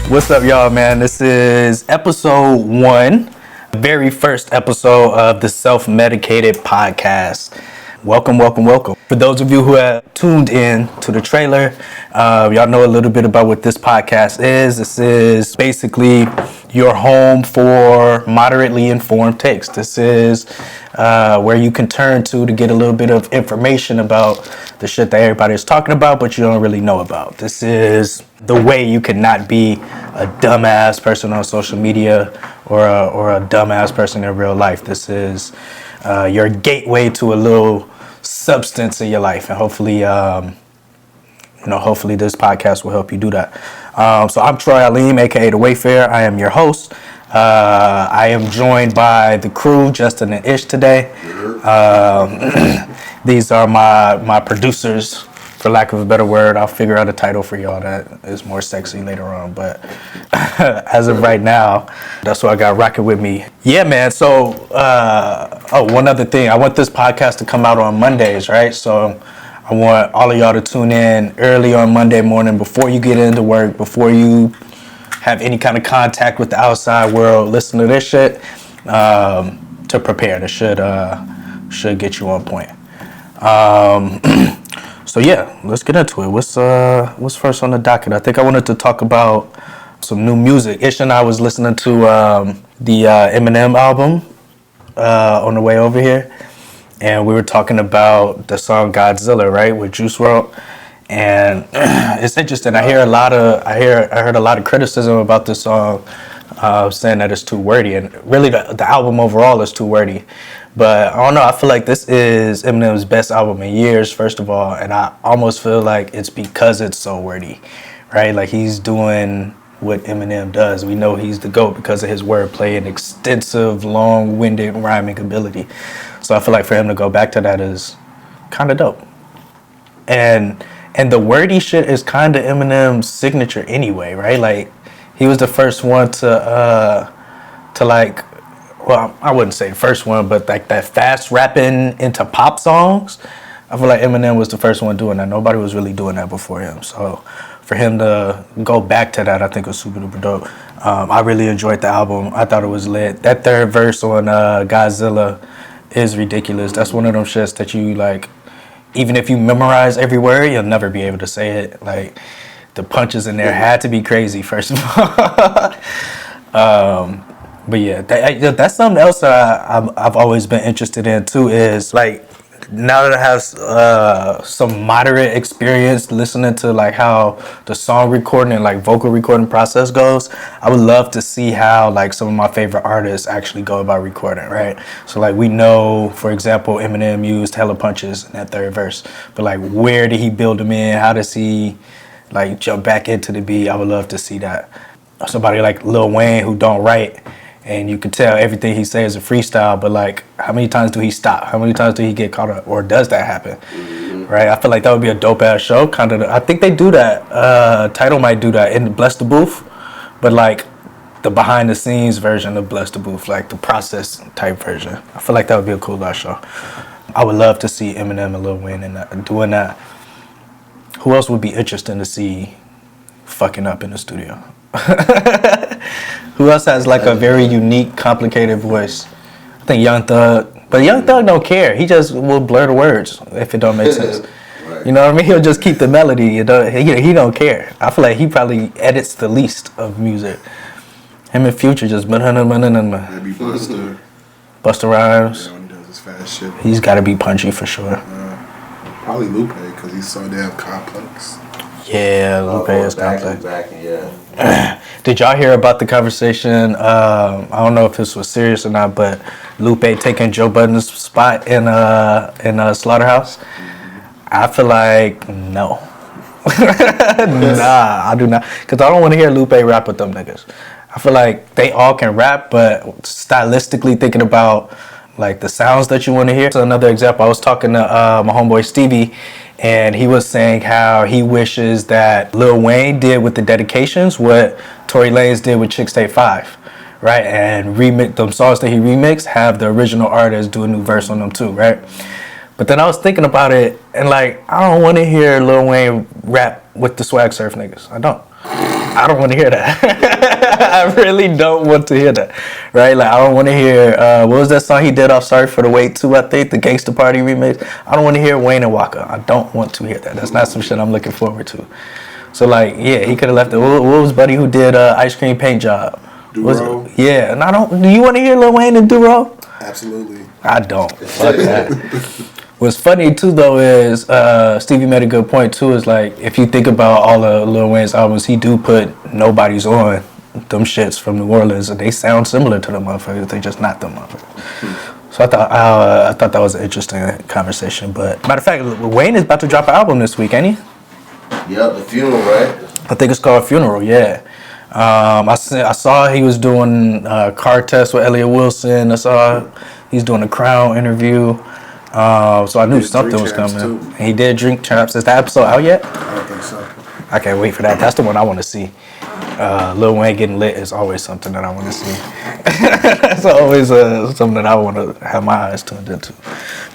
What's up, y'all, man? This is episode 1, very first episode of the Self-Medicated podcast. Welcome. For those of you who have tuned in to the trailer, y'all know a little bit about what this podcast is. This is basically your home for moderately informed takes. This is where you can turn to get a little bit of information about the shit that everybody is talking about, but you don't really know about. This is the way you cannot be a dumbass person on social media or a dumbass person in real life. This is your gateway to a little substance in your life, and hopefully this podcast will help you do that. So I'm Troy Aleem, aka The Wayfarer. I am your host. I am joined by the crew, Justin and Ish, today. These are my producers, for lack of a better word. I'll figure out a title for y'all that is more sexy later on, but as of right now, that's what I got rocking with me. Yeah, man. So, one other thing. I want this podcast to come out on Mondays, right? So I want all of y'all to tune in early on Monday morning before you get into work, before you have any kind of contact with the outside world. Listen to this shit to prepare. This should get you on point. So yeah, let's get into it. What's first on the docket? I think I wanted to talk about some new music. Ish and I was listening to the Eminem album on the way over here, and we were talking about the song Godzilla, right, with Juice WRLD. And it's interesting. I heard a lot of criticism about this song, saying that it's too wordy, and really the album overall is too wordy. But I don't know. I feel like this is Eminem's best album in years, first of all, and I almost feel like it's because it's so wordy, right? Like, he's doing what Eminem does. We know he's the GOAT because of his wordplay and extensive, long-winded rhyming ability. So I feel like for him to go back to that is kind of dope. And the wordy shit is kind of Eminem's signature anyway, right? Like, he was the first one to like, well, I wouldn't say the first one, but like that fast rapping into pop songs. I feel like Eminem was the first one doing that. Nobody was really doing that before him. So for him to go back to that, I think was super duper dope. I really enjoyed the album. I thought it was lit. That third verse on Godzilla is ridiculous. That's one of them shits that you like, even if you memorize every word, you'll never be able to say it. Like, the punches in there had to be crazy, first of all. But yeah, that's something else that I've always been interested in too, is like, now that I have some moderate experience listening to like how the song recording and like vocal recording process goes, I would love to see how like some of my favorite artists actually go about recording, right? So like, we know, for example, Eminem used hella punches in that third verse, but like, where did he build them in? How does he like jump back into the beat? I would love to see that. Somebody like Lil Wayne, who don't write, and you can tell everything he says is a freestyle, but like, how many times do he stop? How many times do he get caught up? Or does that happen? Mm-hmm. Right? I feel like that would be a dope ass show. Kind of, I think they do that. Tidal might do that in Bless the Booth, but like the behind the scenes version of Bless the Booth, like the process type version. I feel like that would be a cool ass show. I would love to see Eminem and Lil Wayne doing that. Who else would be interesting to see fucking up in the studio? Who else has like a very unique, complicated voice? I think Young Thug, but Young Thug don't care. He just will blur the words if it don't make sense. Right. You know what I mean? He'll just keep the melody. He don't care. I feel like he probably edits the least of music. Him and Future just maybe Busta. Busta Rhymes. Yeah, when he does his fast shit. He's got to be punchy for sure. Probably Lupe, because he's so damn complex. Yeah, Lupe is complex. Yeah. Did y'all hear about the conversation? I don't know if this was serious or not, but Lupe taking Joe Budden's spot in Slaughterhouse. I feel like no. Nah, I do not, because I don't want to hear Lupe rap with them niggas. I feel like they all can rap, but stylistically thinking about like the sounds that you want to hear. So another example, I was talking to my homeboy Stevie, and he was saying how he wishes that Lil Wayne did with the dedications what Tory Lanez did with Chick State 5, right? And remix them songs that he remixed, have the original artist do a new verse on them too, right? But then I was thinking about it, and like, I don't want to hear Lil Wayne rap with the Swag Surf niggas. I don't. I don't want to hear that. I really don't want to hear that, right? Like, I don't want to hear, what was that song he did off Sorry for the Wait 2, I think, the Gangsta Party remix? I don't want to hear Wayne and Waka. I don't want to hear that. That's not some shit I'm looking forward to. So, like, yeah, he could have left it. What was Buddy who did Ice Cream Paint Job? Duro? Yeah, and I don't, do you want to hear Lil Wayne and Duro? Absolutely. I don't. Fuck that. What's funny too though is Stevie made a good point too. Is like if you think about all of Lil Wayne's albums, he do put Nobody's on them shits from New Orleans, and they sound similar to the motherfuckers. They just not them motherfuckers. So I thought that was an interesting conversation. But matter of fact, Wayne is about to drop an album this week, ain't he? Yeah, The Funeral, right? I think it's called Funeral. Yeah. I saw he was doing car tests with Elliott Wilson. I saw he's doing a Crown interview. So I knew something was coming. And he did Drink Champs. Is that episode out yet? I don't think so. I can't wait for that. That's the one I want to see. Lil Wayne getting lit is always something that I want to see. It's always something that I want to have my eyes tuned into.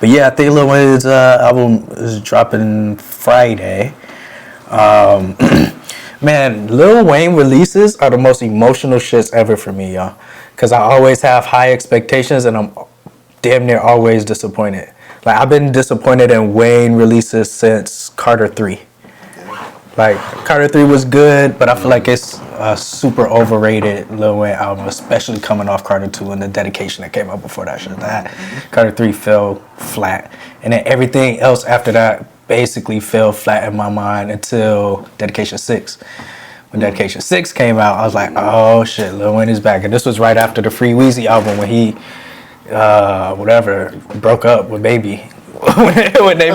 But yeah, I think Lil Wayne's album is dropping Friday. Man, Lil Wayne releases are the most emotional shits ever for me, y'all. Because I always have high expectations and I'm damn near always disappointed. Like, I've been disappointed in Wayne releases since Carter 3. Like, Carter 3 was good, but I feel like it's a super overrated Lil Wayne album, especially coming off Carter 2 and the dedication that came out before that shit. Carter 3 fell flat. And then everything else after that basically fell flat in my mind until Dedication 6. When Dedication 6 came out, I was like, oh shit, Lil Wayne is back. And this was right after the Free Weezy album when he broke up with Baby. when they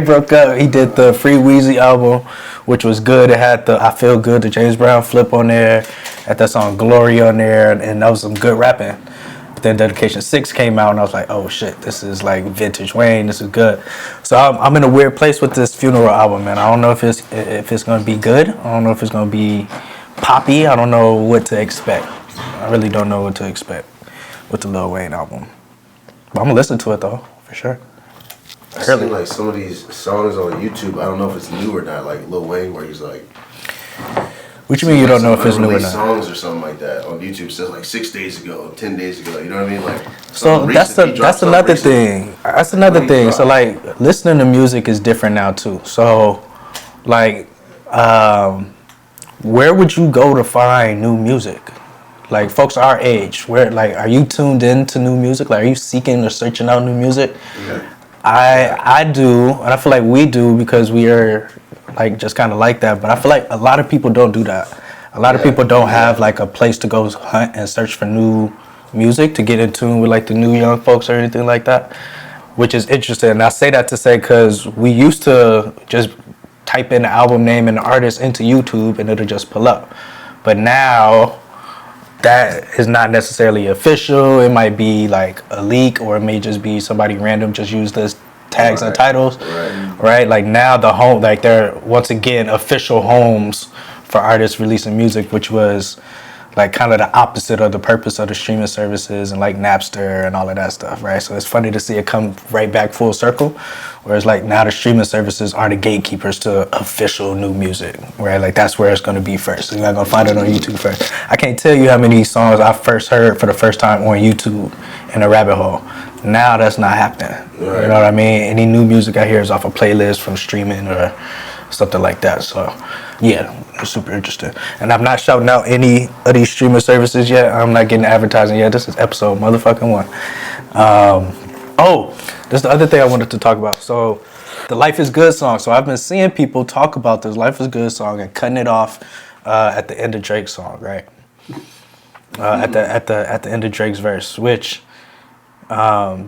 broke up, he did the Free Weezy album, which was good. It had the I Feel Good, the James Brown flip on there, had that song Glory on there, and that was some good rapping. But then Dedication 6 came out, and I was like, oh shit, this is like vintage Wayne. This is good. So I'm in a weird place with this Funeral album, man. I don't know if it's gonna be good. I don't know if it's gonna be poppy. I don't know what to expect. I really don't know what to expect with the Lil Wayne album. But I'm gonna listen to it though, for sure. I see like some of these songs on YouTube. I don't know if it's new or not. Like Lil Wayne, where he's like, what you mean you don't know if it's new or not? Songs or something like that on YouTube. It says like 6 days ago, 10 days ago. You know what I mean? Like. So that's another thing. That's another thing. So like listening to music is different now too. So like, where would you go to find new music? Like folks our age, where like are you tuned into new music? Like are you seeking or searching out new music? Yeah. I do, and I feel like we do because we are like just kind of like that. But I feel like a lot of people don't do that. A lot of people don't have like a place to go hunt and search for new music to get in tune with like the new young folks or anything like that, which is interesting. And I say that to say because we used to just type in the album name and the artist into YouTube and it'll just pull up. But now that is not necessarily official. It might be like a leak, or it may just be somebody random just use this tags and titles, right? Like now the home, like they're once again official homes for artists releasing music, which was like kind of the opposite of the purpose of the streaming services and like Napster and all of that stuff, right? So it's funny to see it come right back full circle, whereas like now the streaming services are the gatekeepers to official new music, right? Like that's where it's going to be first. You're not going to find it on YouTube first. I can't tell you how many songs I first heard for the first time on YouTube in a rabbit hole. Now that's not happening. Right. You know what I mean? Any new music I hear is off a playlist from streaming or something like that. So yeah, it's super interesting. And I'm not shouting out any of these streaming services yet. I'm not getting advertising yet. This is episode motherfucking 1. This is the other thing I wanted to talk about. So the Life is Good song. So I've been seeing people talk about this Life is Good song and cutting it off at the end of Drake's song, right? At the end of Drake's verse, which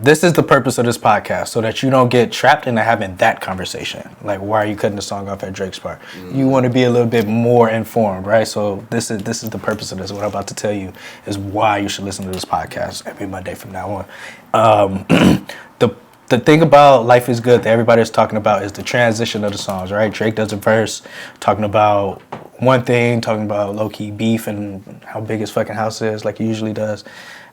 this is the purpose of this podcast, so that you don't get trapped into having that conversation. Like, why are you cutting the song off at Drake's part? You want to be a little bit more informed, right? So this is the purpose of this. What I'm about to tell you is why you should listen to this podcast every Monday from now on. The thing about Life is Good that everybody's talking about is the transition of the songs, right? Drake does a verse talking about one thing, talking about low-key beef and how big his fucking house is, like he usually does.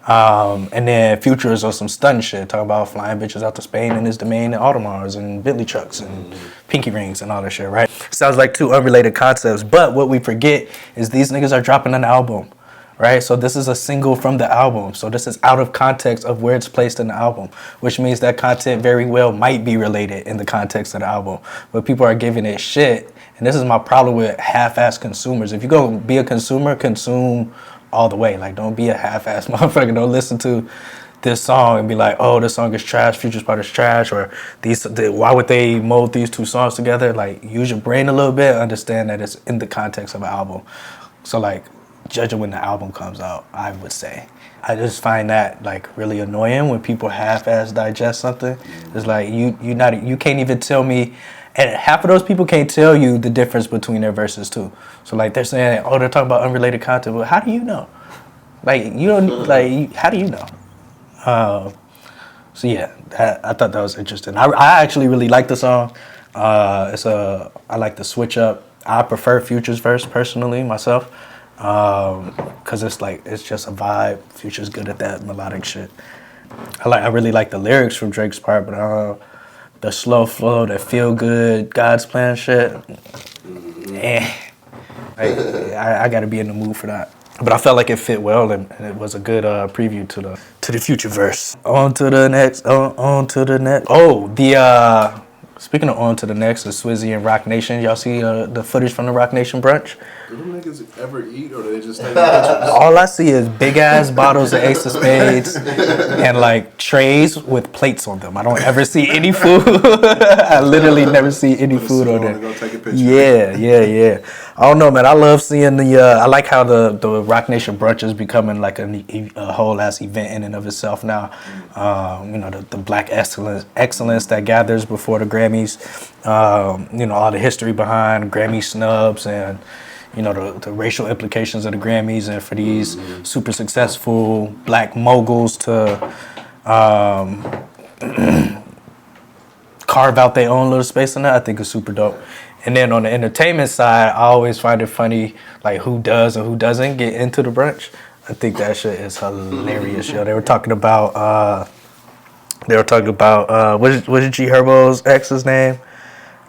And then Future is on some stun shit, talking about flying bitches out to Spain in his domain and Audemars and Bentley trucks and pinky rings and all that shit, right? Sounds like two unrelated concepts, but what we forget is these niggas are dropping an album, right? So this is a single from the album. So this is out of context of where it's placed in the album, which means that content very well might be related in the context of the album. But people are giving it shit. And this is my problem with half-ass consumers. If you're going to be a consumer, consume all the way. Like, don't be a half-ass motherfucker. Don't listen to this song and be like, oh, this song is trash, Future's part is trash, or why would they mold these two songs together? Like, use your brain a little bit, understand that it's in the context of an album. So, like, judge it when the album comes out, I would say. I just find that like really annoying when people half-ass digest something. It's like you can't even tell me, and half of those people can't tell you the difference between their verses too. So like they're saying, oh, they're talking about unrelated content, but how do you know? Like you don't like how do you know? So yeah, I thought that was interesting. I actually really like the song. I like the switch up. I prefer Future's verse personally myself. Cause it's just a vibe. Future's good at that melodic shit. I really like the lyrics from Drake's part, but the slow flow, that feel good, God's plan shit. I gotta be in the mood for that. But I felt like it fit well, and it was a good preview to the Future verse. On to the next. On to the next. Oh, speaking of on to the next, the Swizzy and Roc Nation. Y'all see the footage from the Roc Nation brunch? Do them niggas ever eat, or do they just take pictures? All I see is big ass bottles of Ace of Spades and like trays with plates on them. I don't ever see any food. I literally never see any food on there. Go take a picture. Yeah. I don't know, man. I love seeing I like how the Roc Nation brunch is becoming like a whole ass event in and of itself now. The black excellence that gathers before the Grammys. All the history behind Grammy snubs and the racial implications of the Grammys, and for these super successful black moguls to carve out their own little space in that, I think is super dope. And then on the entertainment side, I always find it funny, like who does and who doesn't get into the brunch. I think that shit is hilarious, yo. They were talking about what is G Herbo's ex's name?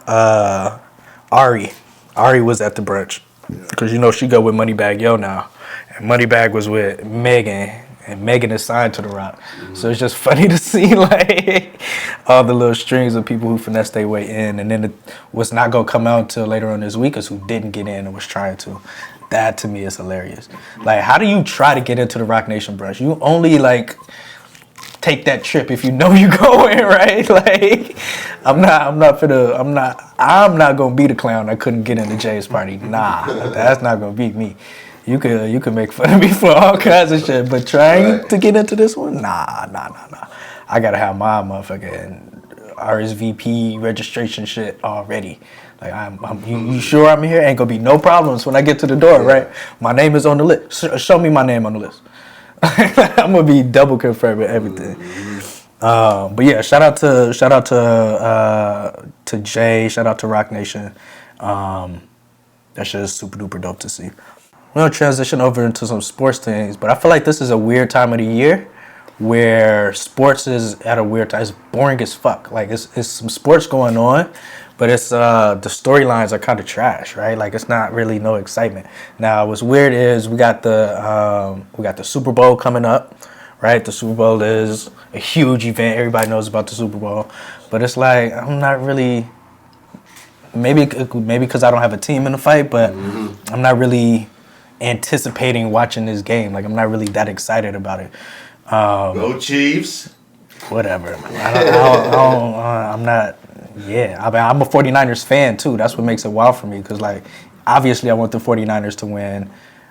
Ari. Ari was at the brunch. Because she go with Moneybagg Yo now. And Moneybagg was with Megan. And Megan is signed to the Roc. So it's just funny to see like all the little strings of people who finessed their way in. And then what's not going to come out until later on this week is who didn't get in and was trying to. That to me is hilarious. Like, how do you try to get into the Roc Nation brunch? You only like take that trip if you know you're going, right? Like, I'm not gonna be the clown that couldn't get into Jay's party. Nah, that's not gonna be me. You could make fun of me for all kinds of shit, but trying to get into this one, nah. I gotta have my motherfucking RSVP registration shit already. Like, you sure I'm here? Ain't gonna be no problems when I get to the door, right? My name is on the list. Show me my name on the list. I'm gonna be double confirming everything. But yeah, shout out to Jay. Shout out to Roc Nation. That shit is super duper dope to see. We're gonna transition over into some sports things, but I feel like this is a weird time of the year where sports is at a weird time. It's boring as fuck. Like it's some sports going on, but it's the storylines are kind of trash, right? Like it's not really no excitement. Now what's weird is we got the Super Bowl coming up, right? The Super Bowl is a huge event. Everybody knows about the Super Bowl, but it's like I'm not really. Maybe because I don't have a team in the fight, but I'm not really anticipating watching this game. Like I'm not really that excited about it. Go Chiefs. Whatever. I'm not. Yeah, I mean, I'm a 49ers fan too. That's what makes it wild for me because, like, obviously I want the 49ers to win.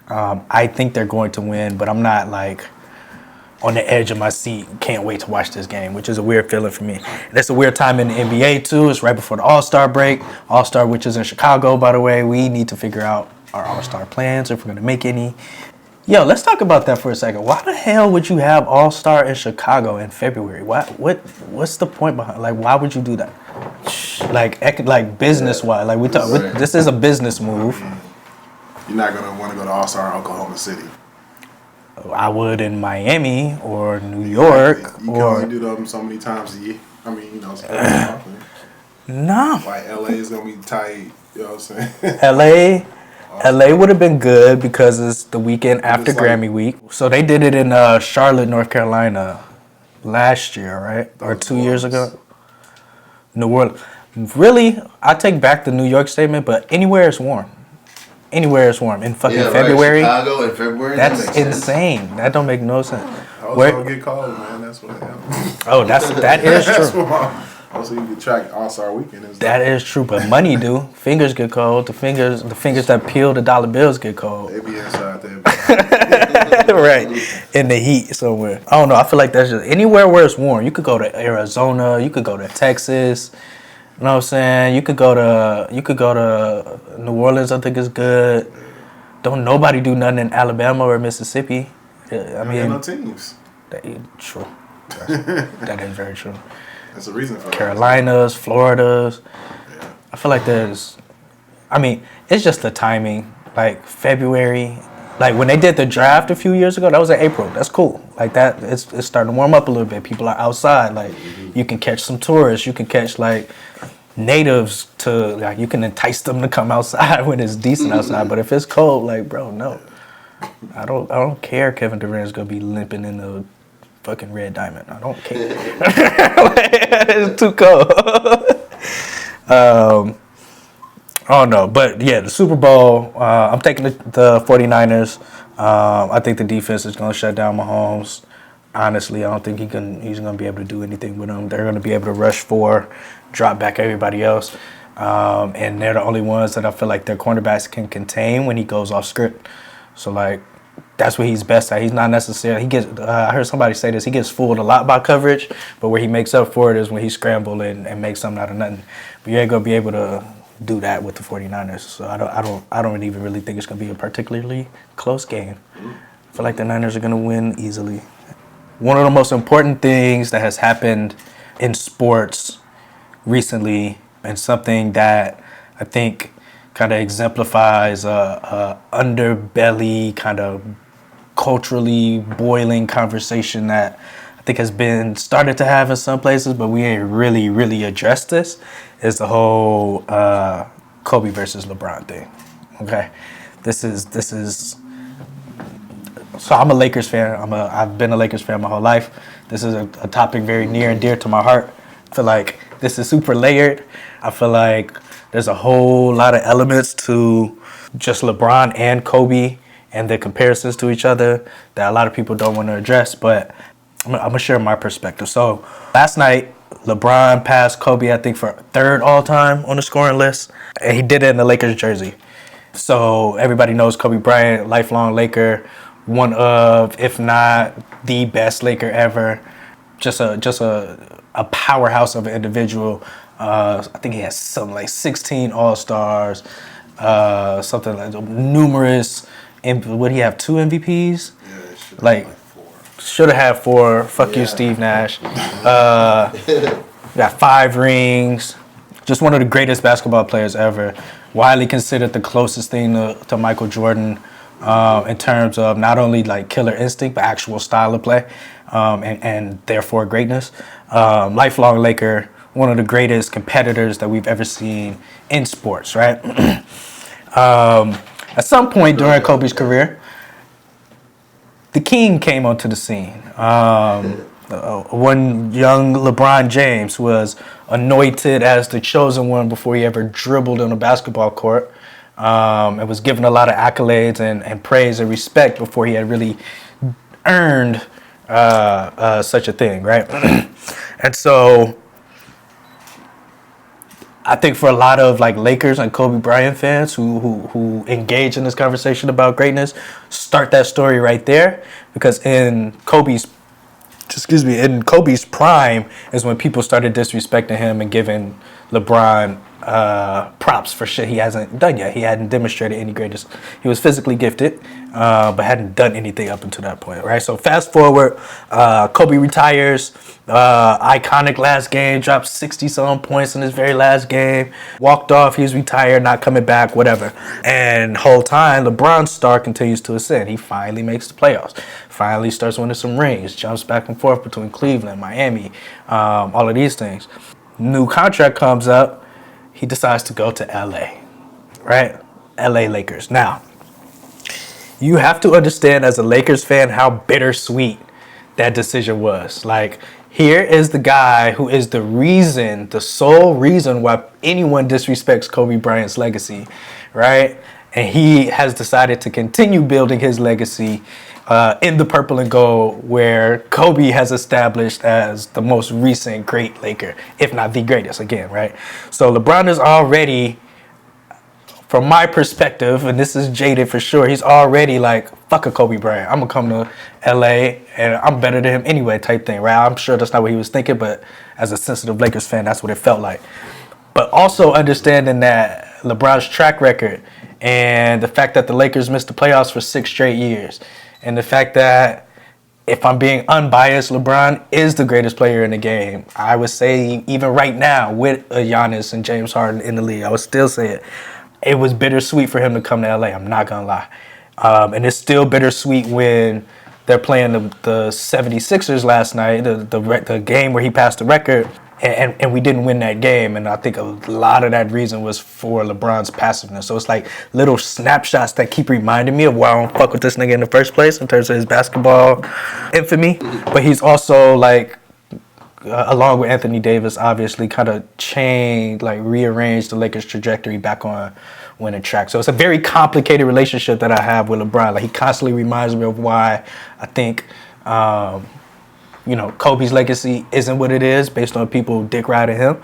I think they're going to win, but I'm not, like, on the edge of my seat. Can't wait to watch this game, which is a weird feeling for me. And it's a weird time in the NBA too. It's right before the All-Star break. All-Star, which is in Chicago, by the way. We need to figure out our All-Star plans if we're going to make any. Yo, let's talk about that for a second. Why the hell would you have All-Star in Chicago in February? What's the point behind? Like, why would you do that? Like business-wise. Like this is a business move. You're not gonna want to go to All-Star in Oklahoma City. I would in Miami or New York. Exactly. You can or only do them so many times a year. I mean, it's often. No. Like LA is gonna be tight. You know what I'm saying? LA would have been good because it's the weekend after it's like- Grammy week. So they did it in Charlotte, North Carolina last year, right? Or 2 years ago. New Orleans. Really, I take back the New York statement, but anywhere is warm. Anywhere is warm. In fucking February. Right. Chicago in February. That's insane. That don't make no sense. I was gonna get cold, man. That's what happened. Oh, that is true. Also, you can track All-Star Weekend. That is true, but money do. Fingers get cold. The fingers that peel the dollar bills get cold. They be inside there. Right. In the heat somewhere. I don't know. I feel like that's just anywhere where it's warm. You could go to Arizona. You could go to Texas. You know what I'm saying? You could go to New Orleans. I think is good. Don't nobody do nothing in Alabama or Mississippi. I mean, no teams. True. That is very true. That's the reason for Carolinas, Floridas. Yeah. I feel like it's just the timing. Like February, like when they did the draft a few years ago, that was in April. That's cool. Like that, it's starting to warm up a little bit. People are outside. Like you can catch some tourists. You can catch like natives to like you can entice them to come outside when it's decent outside. But if it's cold, like bro, no. I don't care. Kevin Durant's gonna be limping in the fucking red diamond. I don't care. It's too cold. I don't know, but yeah, the Super Bowl. I'm taking the 49ers. I think the defense is gonna shut down Mahomes. Honestly, I don't think he's gonna be able to do anything with them. They're gonna be able to rush 4, drop back everybody else, and they're the only ones that I feel like their cornerbacks can contain when he goes off script. So like, that's what he's best at. He's not necessarily. He gets. I heard somebody say this. He gets fooled a lot by coverage, but where he makes up for it is when he scrambles and makes something out of nothing. But you ain't gonna be able to do that with the 49ers. So I don't even really think it's gonna be a particularly close game. I feel like the Niners are gonna win easily. One of the most important things that has happened in sports recently, and something that I think kind of exemplifies a underbelly kind of culturally boiling conversation that I think has been started to have in some places, but we ain't really addressed this, is the whole Kobe versus LeBron thing. Okay, this is. So I'm a Lakers fan. I've been a Lakers fan my whole life. This is a topic very near and dear to my heart. I feel like this is super layered. I feel like there's a whole lot of elements to just LeBron and Kobe and the comparisons to each other that a lot of people don't want to address, but I'm going to share my perspective. So last night, LeBron passed Kobe, I think, for 3rd all-time on the scoring list, and he did it in the Lakers jersey. So everybody knows Kobe Bryant, lifelong Laker, one of, if not the best Laker ever, just a powerhouse of an individual. I think he has something like 16 All-Stars, something like numerous. Would he have 2 MVPs? Yeah, like 4. Should have had 4. Fuck you, Steve Nash. Got 5 rings. Just one of the greatest basketball players ever. Widely considered the closest thing to Michael Jordan in terms of not only like killer instinct, but actual style of play, and therefore greatness. Lifelong Laker, one of the greatest competitors that we've ever seen in sports, right? At some point during Kobe's career, the king came onto the scene. One young LeBron James was anointed as the chosen one before he ever dribbled on a basketball court. And was given a lot of accolades and praise and respect before he had really earned such a thing, right? And so I think for a lot of like Lakers and Kobe Bryant fans who engage in this conversation about greatness, start that story right there, because in Kobe's prime is when people started disrespecting him and giving LeBron props for shit he hasn't done yet. He hadn't demonstrated any greatness. He was physically gifted, but hadn't done anything up until that point, right? So fast forward, Kobe retires, iconic last game, dropped 60-some points in his very last game, walked off, he's retired, not coming back, whatever. And whole time, LeBron's star continues to ascend. He finally makes the playoffs. finally starts winning some rings, jumps back and forth between Cleveland, Miami, all of these things. New contract comes up, he decides to go to LA, right? LA Lakers. Now, you have to understand as a Lakers fan how bittersweet that decision was. Like, here is the guy who is the sole reason why anyone disrespects Kobe Bryant's legacy, right? And he has decided to continue building his legacy in the purple and gold, where Kobe has established as the most recent great Laker, if not the greatest again, right? So LeBron is already, from my perspective, and this is jaded for sure, he's already like, fuck a Kobe Bryant. I'm going to come to LA and I'm better than him anyway type thing, right? I'm sure that's not what he was thinking, but as a sensitive Lakers fan, that's what it felt like. But also understanding that LeBron's track record and the fact that the Lakers missed the playoffs for 6 straight years, and the fact that, if I'm being unbiased, LeBron is the greatest player in the game. I would say even right now with Giannis and James Harden in the league, I would still say it. It was bittersweet for him to come to LA. I'm not going to lie. And it's still bittersweet when they're playing the 76ers last night, the game where he passed the record, and we didn't win that game. And I think a lot of that reason was for LeBron's passiveness. So it's like little snapshots that keep reminding me of why I don't fuck with this nigga in the first place in terms of his basketball infamy. But he's also like, along with Anthony Davis, obviously kind of rearranged the Lakers' trajectory back on winning track. So it's a very complicated relationship that I have with LeBron. Like, he constantly reminds me of why I think, Kobe's legacy isn't what it is based on people dick riding him.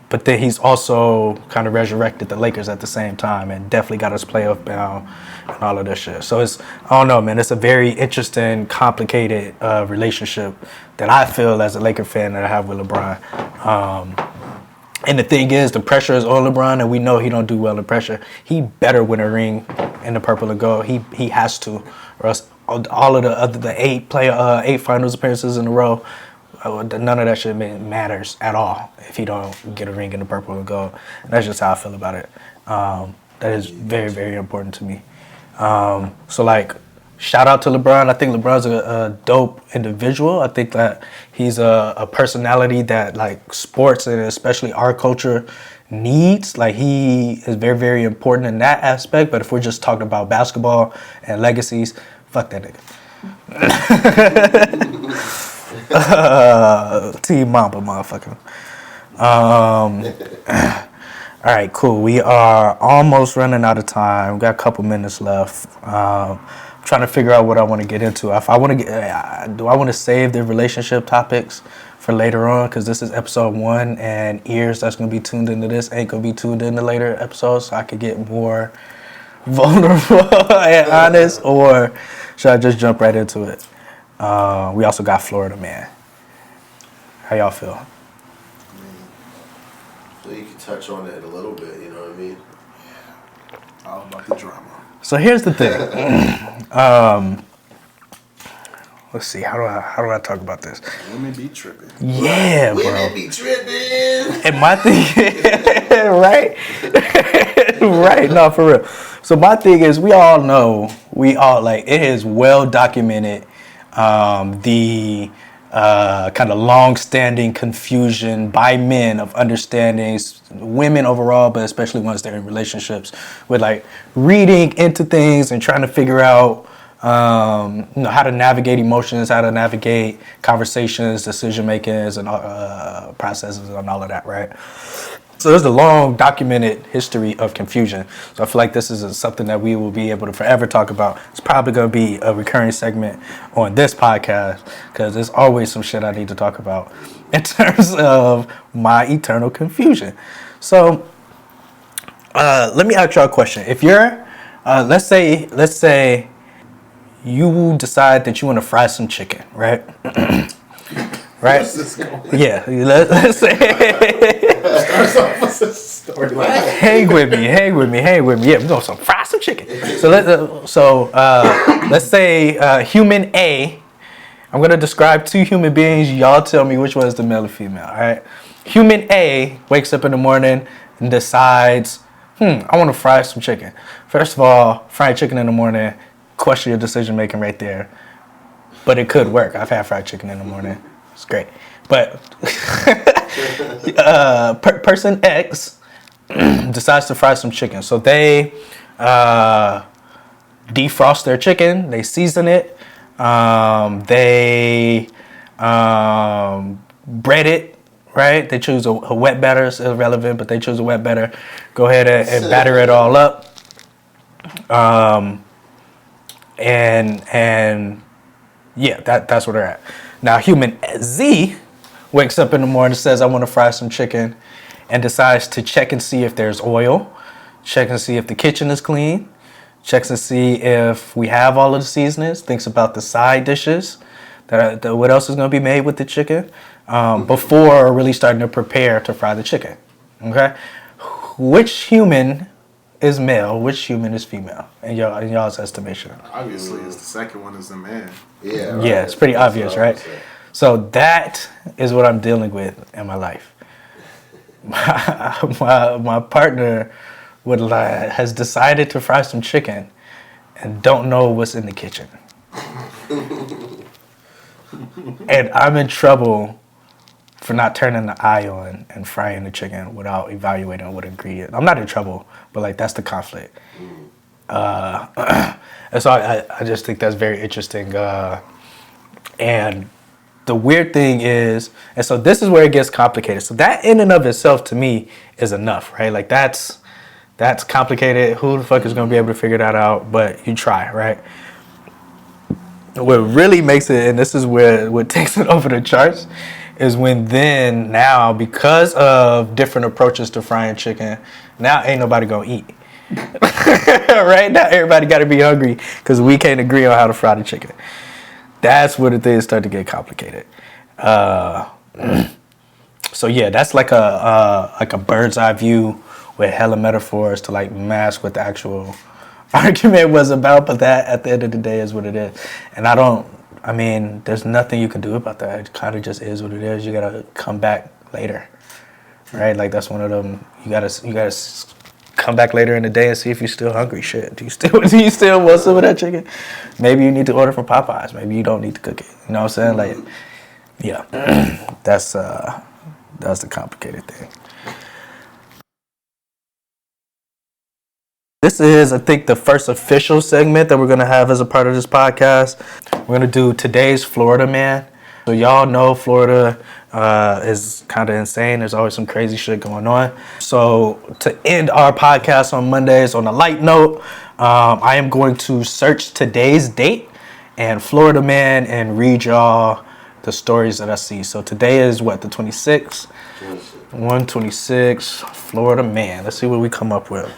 But then he's also kind of resurrected the Lakers at the same time and definitely got us playoff bound and all of this shit. So it's, I don't know, man, it's a very interesting, complicated relationship that I feel as a Laker fan that I have with LeBron. And the thing is, the pressure is on LeBron, and we know he don't do well in pressure. He better win a ring in the purple and gold. He has to, or else all of the 8 finals appearances in a row, none of that shit matters at all if he don't get a ring in the purple and gold. And that's just how I feel about it. That is very, very important to me. So like, shout out to LeBron. I think LeBron's a dope individual. I think that he's a personality that like sports and especially our culture needs. Like, he is very, very important in that aspect. But if we're just talking about basketball and legacies, fuck that nigga. Team Mamba, motherfucker. All right, cool. We are almost running out of time. We got a couple minutes left. I'm trying to figure out what I want to get into. If I want to do I want to save the relationship topics for later on, because this is episode 1, and ears that's going to be tuned into this ain't going to be tuned into later episodes, so I could get more vulnerable and honest, or should I just jump right into it? We also got Florida Man. How y'all feel? So you can touch on it a little bit, you know what I mean? All about the drama. So here's the thing. Let's see. How do I talk about this? Women be tripping. Yeah, bro. Women be tripping. And my thing, right? Right. No, for real. So my thing is, we all like, it is well documented, the kind of long-standing confusion by men of understanding women overall, but especially once they're in relationships, with like reading into things and trying to figure out how to navigate emotions, how to navigate conversations, decision makings, and processes, and all of that, right? So there's a long documented history of confusion. So I feel like this is something that we will be able to forever talk about. It's probably going to be a recurring segment on this podcast, because there's always some shit I need to talk about in terms of my eternal confusion. So let me ask y'all a question. If you're, let's say you decide that you want to fry some chicken, right? Right? Yeah, let's say. Hang with me. Yeah, we're gonna fry some chicken. So let's say human A. I'm gonna describe 2 human beings. Y'all tell me which one is the male or female. All right. Human A wakes up in the morning and decides, I want to fry some chicken. First of all, frying chicken in the morning, question your decision making right there. but it could work. I've had fried chicken in the morning. It's great. But person X decides to fry some chicken. So they defrost their chicken. They season it. They bread it. Right? They choose a wet batter. It's irrelevant, but they choose a wet batter. Go ahead and batter it all up. And yeah, that's where they're at. Now, human Z wakes up in the morning, says, I want to fry some chicken, and decides to check and see if there's oil, check and see if the kitchen is clean, checks and see if we have all of the seasonings, thinks about the side dishes, what else is going to be made with the chicken, before really starting to prepare to fry the chicken. Okay? Which human is male? Which human is female? In y'all's estimation? Obviously, it's the second one is the man. Yeah. Right. Yeah, it's pretty obvious, right? So that is what I'm dealing with in my life. My partner has decided to fry some chicken and don't know what's in the kitchen. And I'm in trouble for not turning the eye on and frying the chicken without evaluating what ingredient. I'm not in trouble, but like that's the conflict. And so I just think that's very interesting. And the weird thing is, and so this is where it gets complicated. So that in and of itself to me is enough, right? Like that's complicated. Who the fuck is gonna be able to figure that out? But you try, right? What really makes it, and this is what takes it over the charts, is when then now, because of different approaches to frying chicken, now ain't nobody gonna eat. Right? Now everybody gotta be hungry because we can't agree on how to fry the chicken. That's where the things start to get complicated. So yeah, that's like a bird's eye view with hella metaphors to like mask what the actual argument was about, but that at the end of the day is what it is. And I mean, there's nothing you can do about that. It kind of just is what it is. You gotta come back later, right? Like that's one of them. You gotta come back later in the day and see if you're still hungry. Shit, do you still want some of that chicken? Maybe you need to order from Popeyes. Maybe you don't need to cook it. You know what I'm saying? Like, yeah, that's the complicated thing. This is, I think, the first official segment that we're going to have as a part of this podcast. We're going to do today's Florida man. So y'all know Florida is kind of insane. There's always some crazy shit going on. So to end our podcast on Mondays on a light note, I am going to search today's date and Florida man and read y'all the stories that I see. So today is what, the 26th? 126, Florida man. Let's see what we come up with.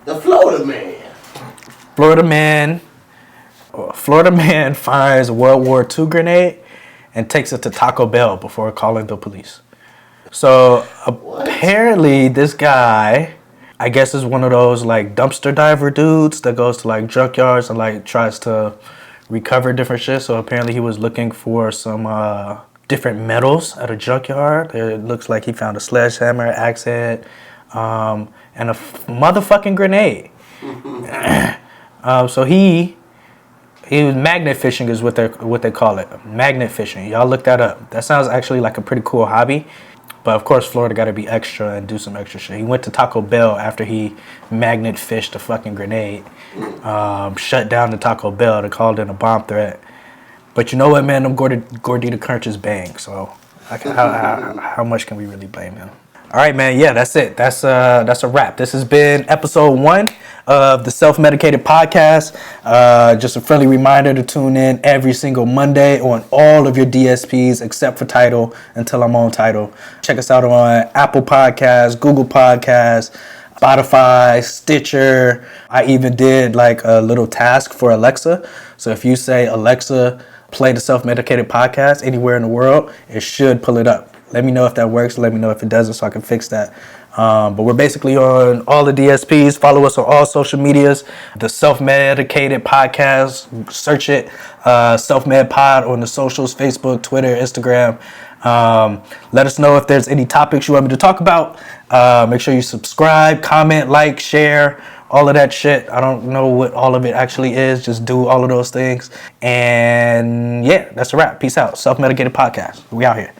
The Florida man. Florida man finds World War II grenade and takes it to Taco Bell before calling the police. So apparently this guy, I guess, is one of those like dumpster diver dudes that goes to like junkyards and like tries to recover different shit. So apparently he was looking for some different metals at a junkyard. It looks like he found a sledgehammer, axe head, and a motherfucking grenade. So he was magnet fishing is what they call it. Magnet fishing. Y'all look that up. That sounds actually like a pretty cool hobby. But of course Florida gotta be extra and do some extra shit. He went to Taco Bell after he magnet fished a fucking grenade. Shut down the Taco Bell. They called in a bomb threat. But you know what, man? Them Gordita Crunches bang. So how much can we really blame him? All right, man. Yeah, that's it. That's a wrap. This has been episode 1 of the Self-Medicated Podcast. Just a friendly reminder to tune in every single Monday on all of your DSPs except for Tidal until I'm on Tidal. Check us out on Apple Podcasts, Google Podcasts, Spotify, Stitcher. I even did like a little task for Alexa. So if you say, Alexa, play the Self-Medicated Podcast anywhere in the world, it should pull it up. Let me know if that works. Let me know if it doesn't so I can fix that. But we're basically on all the DSPs. Follow us on all social medias. The Self-Medicated Podcast. Search it. Self-Med Pod on the socials. Facebook, Twitter, Instagram. Let us know if there's any topics you want me to talk about. Make sure you subscribe, comment, like, share all of that shit. I don't know what all of it actually is. Just do all of those things. And yeah, that's a wrap. Peace out. Self-Medicated Podcast. We out here.